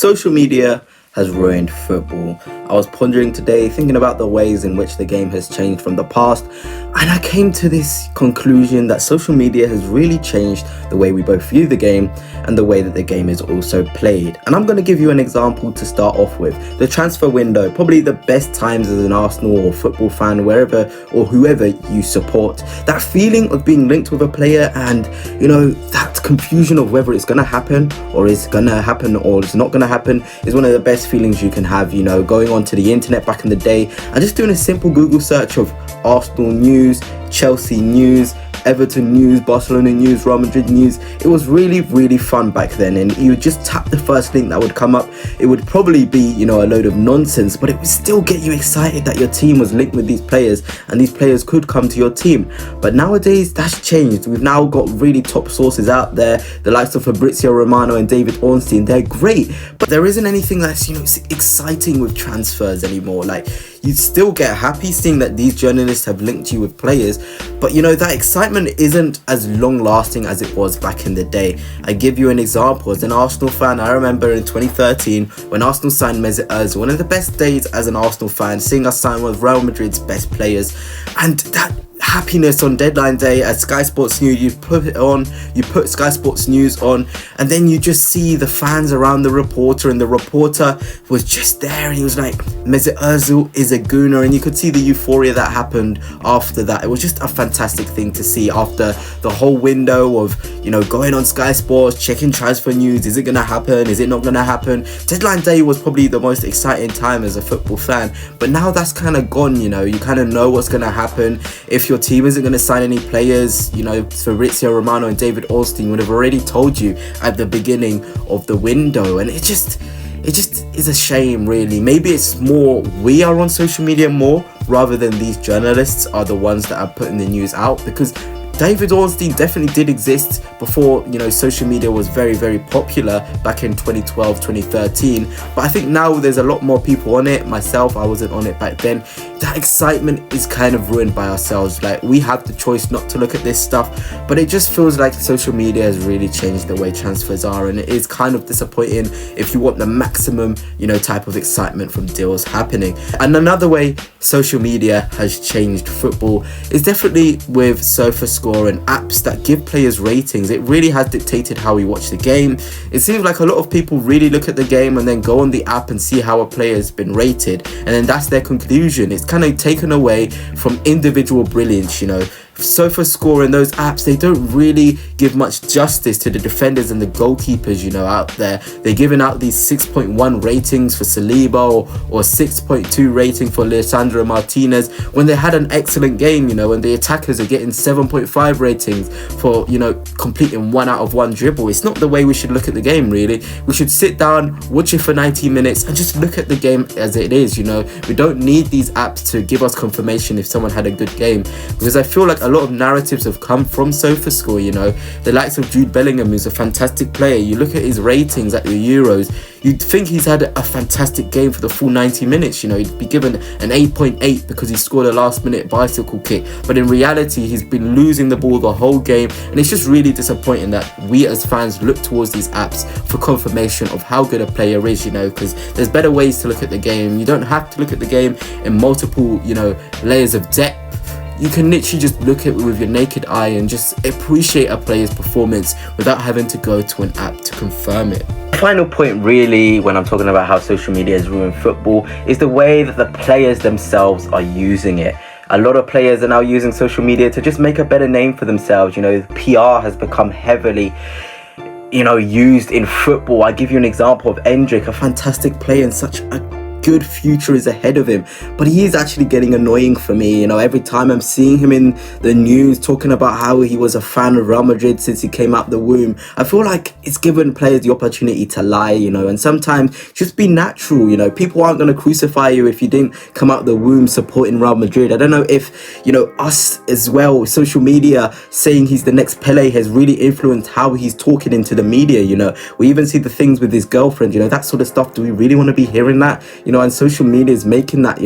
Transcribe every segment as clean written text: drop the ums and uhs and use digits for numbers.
Social media has ruined football. I was pondering today, thinking about the ways in which the game has changed from the past, and I came to this conclusion that social media has really changed the way we both view the game and the way that the game is also played. And I'm going to give you an example to start off with. The transfer window, probably the best times as an Arsenal or football fan, wherever or whoever you support. That feeling of being linked with a player and, that confusion of whether it's going to happen or it's going to happen or it's not going to happen is one of the best feelings you can have, going onto the internet back in the day and just doing a simple Google search of Arsenal news, Chelsea news, Everton news, Barcelona news, Real Madrid news. It was really, really fun back then, and you would just tap the first link that would come up. It would probably be, a load of nonsense, but it would still get you excited that your team was linked with these players and these players could come to your team. But nowadays, that's changed. We've now got really top sources out there, the likes of Fabrizio Romano and David Ornstein. They're great, but there isn't anything that's, exciting with transfers anymore. Like, you still get happy seeing that these journalists have linked you with players, but that excitement isn't as long lasting as it was back in the day. I give you an example. As an Arsenal fan, I remember in 2013 when Arsenal signed Messi, one of the best days as an Arsenal fan, seeing us sign one of Real Madrid's best players, and that happiness on deadline day at Sky Sports News. You put Sky Sports News on, and then you just see the fans around the reporter, and the reporter was just there and he was like, Mesut Ozil is a gooner, and you could see the euphoria that happened after that. It was just a fantastic thing to see after the whole window of going on Sky Sports, checking transfer news. Is it going to happen? Is it not going to happen? Deadline day was probably the most exciting time as a football fan, but now that's kind of gone. You kind of know what's going to happen. If your team isn't going to sign any players, Fabrizio Romano and David Ornstein would have already told you at the beginning of the window, and it just is a shame, really. Maybe it's more we are on social media more rather than these journalists are the ones that are putting the news out, because David Ornstein definitely did exist before, social media was very, very popular back in 2012, 2013. But I think now there's a lot more people on it. Myself, I wasn't on it back then. That excitement is kind of ruined by ourselves. Like, we have the choice not to look at this stuff, but it just feels like social media has really changed the way transfers are, and it is kind of disappointing if you want the maximum, type of excitement from deals happening. And another way social media has changed football is definitely with SofaScore and apps that give players ratings. It really has dictated how we watch the game. It seems like a lot of people really look at the game and then go on the app and see how a player has been rated, and then that's their conclusion. It's kind of taken away from individual brilliance. SofaScore and those apps, they don't really give much justice to the defenders and the goalkeepers, out there. They're giving out these 6.1 ratings for Saliba or 6.2 rating for Lisandro Martinez when they had an excellent game, and the attackers are getting 7.5 ratings for, completing 1 out of 1 dribble. It's not the way we should look at the game, really. We should sit down, watch it for 90 minutes and just look at the game as it is. We don't need these apps to give us confirmation if someone had a good game, because I feel like a lot of narratives have come from SofaScore. The likes of Jude Bellingham, who's a fantastic player. You look at his ratings at the Euros, you'd think he's had a fantastic game for the full 90 minutes. He'd be given an 8.8 because he scored a last minute bicycle kick, but in reality he's been losing the ball the whole game, and it's just really disappointing that we as fans look towards these apps for confirmation of how good a player is, because there's better ways to look at the game. You don't have to look at the game in multiple layers of depth. You can literally just look at it with your naked eye and just appreciate a player's performance without having to go to an app to confirm it. Final point, really, when I'm talking about how social media has ruined football, is the way that the players themselves are using it. A lot of players are now using social media to just make a better name for themselves. PR has become heavily used in football. I give you an example of Endrick, a fantastic player and such a good future is ahead of him, but he is actually getting annoying for me. Every time I'm seeing him in the news talking about how he was a fan of Real Madrid since he came out the womb, I feel like it's given players the opportunity to lie, and sometimes just be natural. People aren't going to crucify you if you didn't come out the womb supporting Real Madrid. I don't know if us as well, social media saying he's the next Pele has really influenced how he's talking into the media. We even see the things with his girlfriend, that sort of stuff. Do we really want to be hearing that? and social media is making that,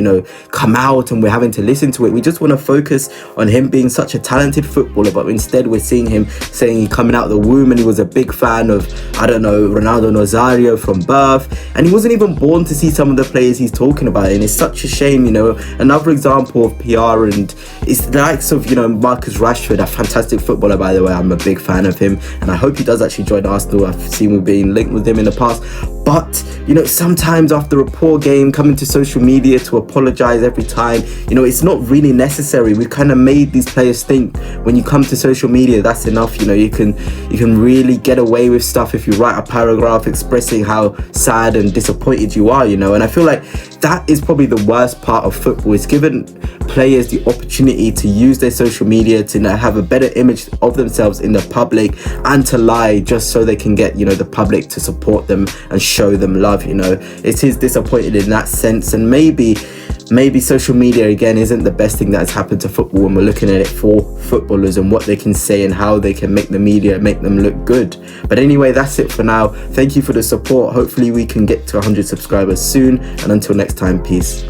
come out, and we're having to listen to it. We just want to focus on him being such a talented footballer, but instead we're seeing him saying he coming out of the womb and he was a big fan of, I don't know, Ronaldo Nazario from birth, and he wasn't even born to see some of the players he's talking about. And it's such a shame. Another example of PR, and it's the likes of, Marcus Rashford, a fantastic footballer, by the way. I'm a big fan of him, and I hope he does actually join Arsenal. I've seen we've been linked with him in the past. But, sometimes after a poor game, coming to social media to apologize every time, it's not really necessary. We've kind of made these players think when you come to social media, that's enough. You can really get away with stuff if you write a paragraph expressing how sad and disappointed you are, and I feel like that is probably the worst part of football. It's given players the opportunity to use their social media to have a better image of themselves in the public, and to lie just so they can get the public to support them and show them love. It is disappointed in that sense, and maybe social media again isn't the best thing that has happened to football when we're looking at it for footballers and what they can say and how they can make the media make them look good. But anyway, that's it for now. Thank you for the support. Hopefully we can get to 100 subscribers soon, and until next time, peace.